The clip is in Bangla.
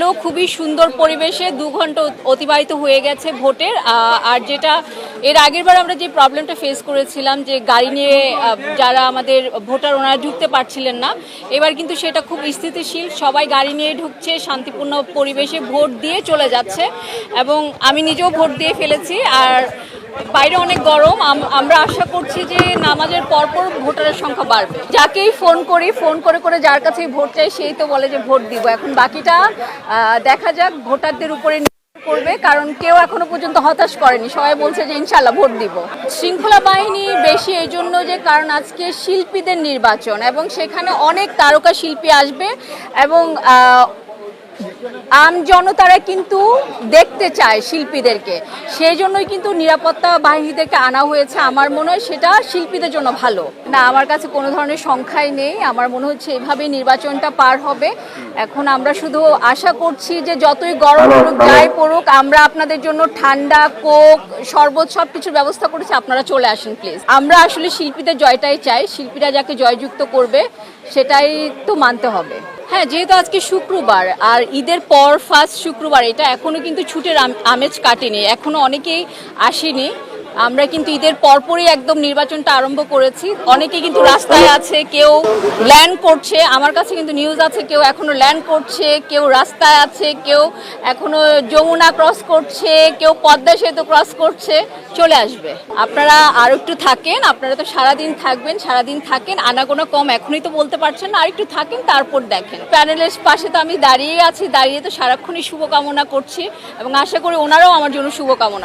ভালো, খুবই সুন্দর পরিবেশে 2 ঘন্টা অতিবাহিত হয়ে গেছে ভোটের। আর যেটা এর আগের বার আমরা যে প্রবলেমটা ফেস করেছিলাম যে গাড়ি নিয়ে যারা আমাদের ভোটার ওনারা ঢুকতে পারছিলেন না, এবার কিন্তু সেটা খুব স্থিতিশীল, সবাই গাড়ি নিয়ে ঢুকছে, শান্তিপূর্ণ পরিবেশে ভোট দিয়ে চলে যাচ্ছে এবং আমি নিজেও ভোট দিয়ে ফেলেছি। আর বাইরে অনেক গরম, আমরা আশা করছি যে নামাজের পরপর ভোটারের সংখ্যা বাড়বে। যাকেই ফোন করি, ফোন করে করে যার কাছেই ভোট চাই সেই তো বলে যে ভোট দিব। এখন বাকিটা দেখা যাক, ভোটারদের উপরে করবে, কারণ কেউ এখনো পর্যন্ত হতাশ করেনি, সবাই বলছে যে ইনশাল্লাহ ভোট দিব। শৃঙ্খলা বাহিনী বেশি এই জন্য যে কারণ আজকে শিল্পীদের নির্বাচন এবং সেখানে অনেক তারকা শিল্পী আসবে এবং আম জনতারা কিন্তু দেখতে চায় শিল্পীদেরকে, সেই জন্যই কিন্তু নিরাপত্তা বাহিনীদেরকে আনা হয়েছে। আমার মনে হয় সেটা শিল্পীদের জন্য ভালো না। আমার কাছে কোনো ধরনের সংখ্যাই নেই, আমার মনে হচ্ছে এভাবেই নির্বাচনটা পার হবে। এখন আমরা শুধু আশা করছি যে যতই গরম পড়ুক, যাই পড়ুক, আমরা আপনাদের জন্য ঠান্ডা, কোক, শরবত সব কিছুর ব্যবস্থা করেছি, আপনারা চলে আসেন প্লিজ। আমরা আসলে শিল্পীদের জয়টাই চাই, শিল্পীরা যাকে জয়যুক্ত করবে সেটাই তো মানতে হবে। হ্যাঁ, যেহেতু আজকে শুক্রবার আর ঈদের পর ফার্স্ট শুক্রবার, এটা এখনো কিন্তু ছুটির আমেজ কাটেনি, এখনো অনেকেই আসেনি। আমরা কিন্তু ঈদের পরপরই একদম নির্বাচনটা আরম্ভ করেছি। অনেকে কিন্তু রাস্তায় আছে, কেউ ল্যান্ড করছে, আমার কাছে কিন্তু নিউজ আছে কেউ এখনো ল্যান্ড করছে, কেউ রাস্তায় আছে, কেউ এখনো যমুনা ক্রস করছে, কেউ পদ্মা সেতু ক্রস করছে। চলে আসবে, আপনারা আর একটু থাকেন, আপনারা তো সারাদিন থাকবেন, সারাদিন থাকেন, আনাগোনা কম এখনই তো বলতে পারছেন না, আর একটু থাকেন তারপর দেখেন। প্যানেলের পাশে তো আমি দাঁড়িয়ে আছি, দাঁড়িয়ে তো সারাক্ষণই শুভকামনা করছি এবং আশা করি ওনারাও আমার জন্য শুভকামনা।